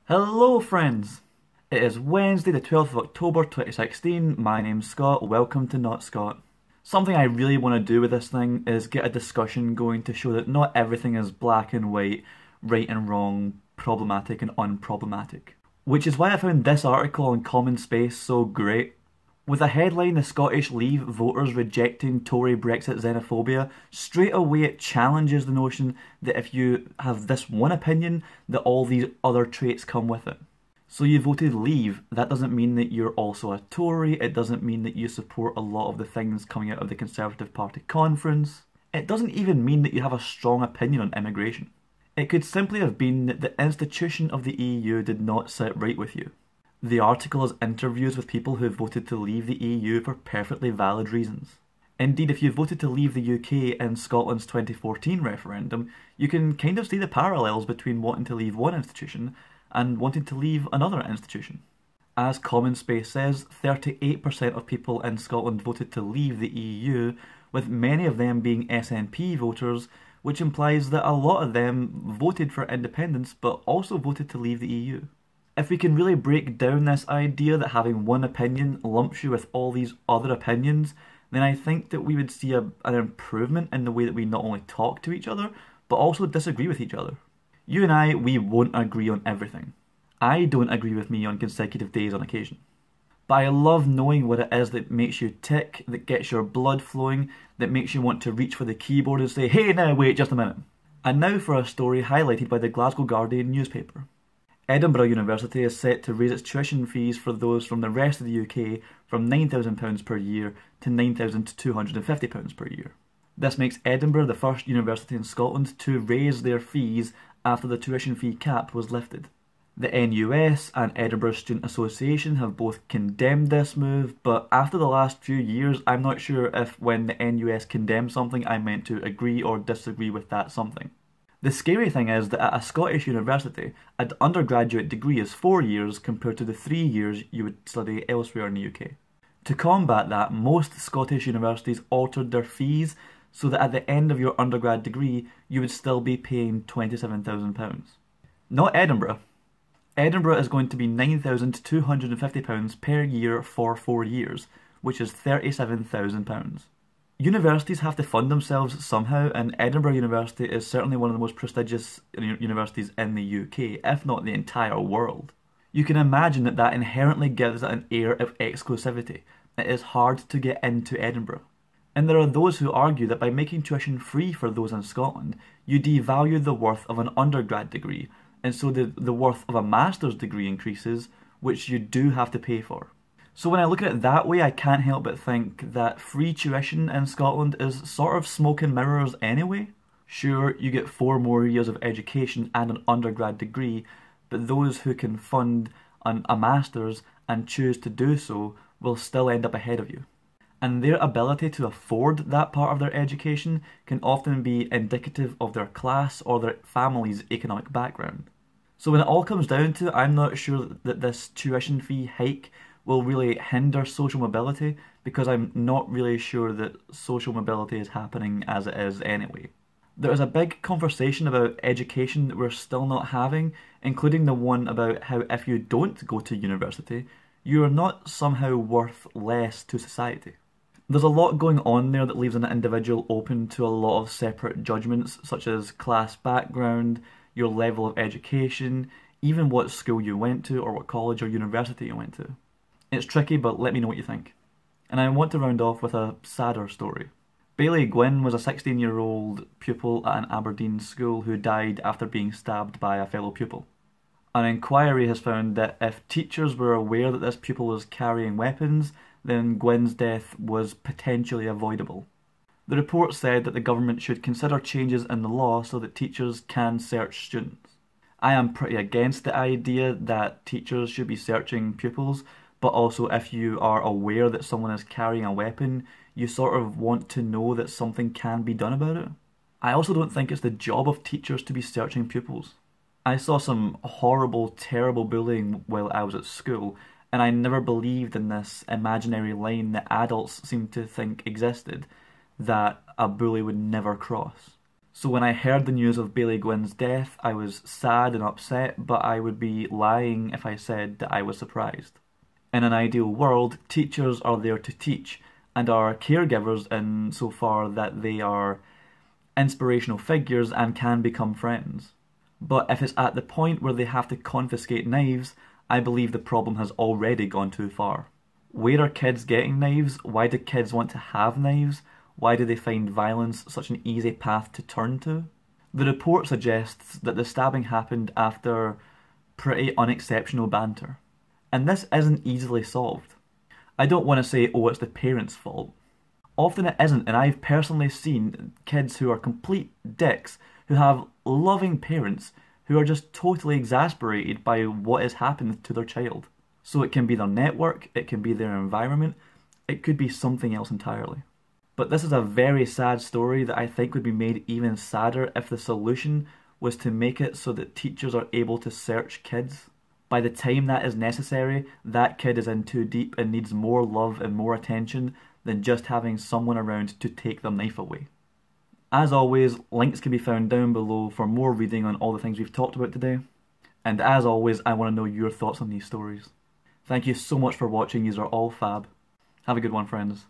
Hello friends! It is Wednesday the 12th of October 2016, my name's Scott, welcome to Not Scott. Something I really want to do with this thing is get a discussion going to show that not everything is black and white, right and wrong, problematic and unproblematic. Which is why I found this article on Common Space so great. With a headline, the Scottish Leave voters rejecting Tory Brexit xenophobia, straight away it challenges the notion that if you have this one opinion, that all these other traits come with it. So you voted Leave, that doesn't mean that you're also a Tory, it doesn't mean that you support a lot of the things coming out of the Conservative Party conference. It doesn't even mean that you have a strong opinion on immigration. It could simply have been that the institution of the EU did not sit right with you. The article has interviews with people who voted to leave the EU for perfectly valid reasons. Indeed, if you voted to leave the UK in Scotland's 2014 referendum, you can kind of see the parallels between wanting to leave one institution and wanting to leave another institution. As Common Space says, 38% of people in Scotland voted to leave the EU, with many of them being SNP voters, which implies that a lot of them voted for independence but also voted to leave the EU. If we can really break down this idea that having one opinion lumps you with all these other opinions, then I think that we would see an improvement in the way that we not only talk to each other, but also disagree with each other. You and I, we won't agree on everything. I don't agree with me on consecutive days on occasion. But I love knowing what it is that makes you tick, that gets your blood flowing, that makes you want to reach for the keyboard and say, "Hey now, wait just a minute." And now for a story highlighted by the Glasgow Guardian newspaper. Edinburgh University is set to raise its tuition fees for those from the rest of the UK from £9,000 per year to £9,250 per year. This makes Edinburgh the first university in Scotland to raise their fees after the tuition fee cap was lifted. The NUS and Edinburgh Student Association have both condemned this move, but after the last few years, I'm not sure if when the NUS condemned something I meant to agree or disagree with that something. The scary thing is that at a Scottish university, an undergraduate degree is 4 years compared to the 3 years you would study elsewhere in the UK. To combat that, most Scottish universities altered their fees so that at the end of your undergrad degree, you would still be paying £27,000. Not Edinburgh. Edinburgh is going to be £9,250 per year for 4 years, which is £37,000. Universities have to fund themselves somehow, and Edinburgh University is certainly one of the most prestigious universities in the UK, if not the entire world. You can imagine that that inherently gives it an air of exclusivity. It is hard to get into Edinburgh. And there are those who argue that by making tuition free for those in Scotland, you devalue the worth of an undergrad degree, and so the worth of a master's degree increases, which you do have to pay for. So when I look at it that way, I can't help but think that free tuition in Scotland is sort of smoke and mirrors anyway. Sure, you get 4 more years of education and an undergrad degree, but those who can fund a master's and choose to do so will still end up ahead of you. And their ability to afford that part of their education can often be indicative of their class or their family's economic background. So when it all comes down to it, I'm not sure that this tuition fee hike will really hinder social mobility, because I'm not really sure that social mobility is happening as it is anyway. There is a big conversation about education that we're still not having, including the one about how if you don't go to university, you are not somehow worth less to society. There's a lot going on there that leaves an individual open to a lot of separate judgments, such as class background, your level of education, even what school you went to or what college or university you went to. It's tricky, but let me know what you think. And I want to round off with a sadder story. Bailey Gwynn was a 16-year-old pupil at an Aberdeen school who died after being stabbed by a fellow pupil. An inquiry has found that if teachers were aware that this pupil was carrying weapons, then Gwynn's death was potentially avoidable. The report said that the government should consider changes in the law so that teachers can search students. I am pretty against the idea that teachers should be searching pupils, but also if you are aware that someone is carrying a weapon, you sort of want to know that something can be done about it. I also don't think it's the job of teachers to be searching pupils. I saw some horrible, terrible bullying while I was at school, and I never believed in this imaginary line that adults seem to think existed, that a bully would never cross. So when I heard the news of Bailey Gwynn's death, I was sad and upset, but I would be lying if I said that I was surprised. In an ideal world, teachers are there to teach and are caregivers in so far that they are inspirational figures and can become friends. But if it's at the point where they have to confiscate knives, I believe the problem has already gone too far. Where are kids getting knives? Why do kids want to have knives? Why do they find violence such an easy path to turn to? The report suggests that the stabbing happened after pretty unexceptional banter. And this isn't easily solved. I don't want to say, oh, it's the parents' fault. Often it isn't, and I've personally seen kids who are complete dicks, who have loving parents, who are just totally exasperated by what has happened to their child. So it can be their network, it can be their environment, it could be something else entirely. But this is a very sad story that I think would be made even sadder if the solution was to make it so that teachers are able to search kids. By the time that is necessary, that kid is in too deep and needs more love and more attention than just having someone around to take their knife away. As always, links can be found down below for more reading on all the things we've talked about today. And as always, I want to know your thoughts on these stories. Thank you so much for watching, these are all fab. Have a good one, friends.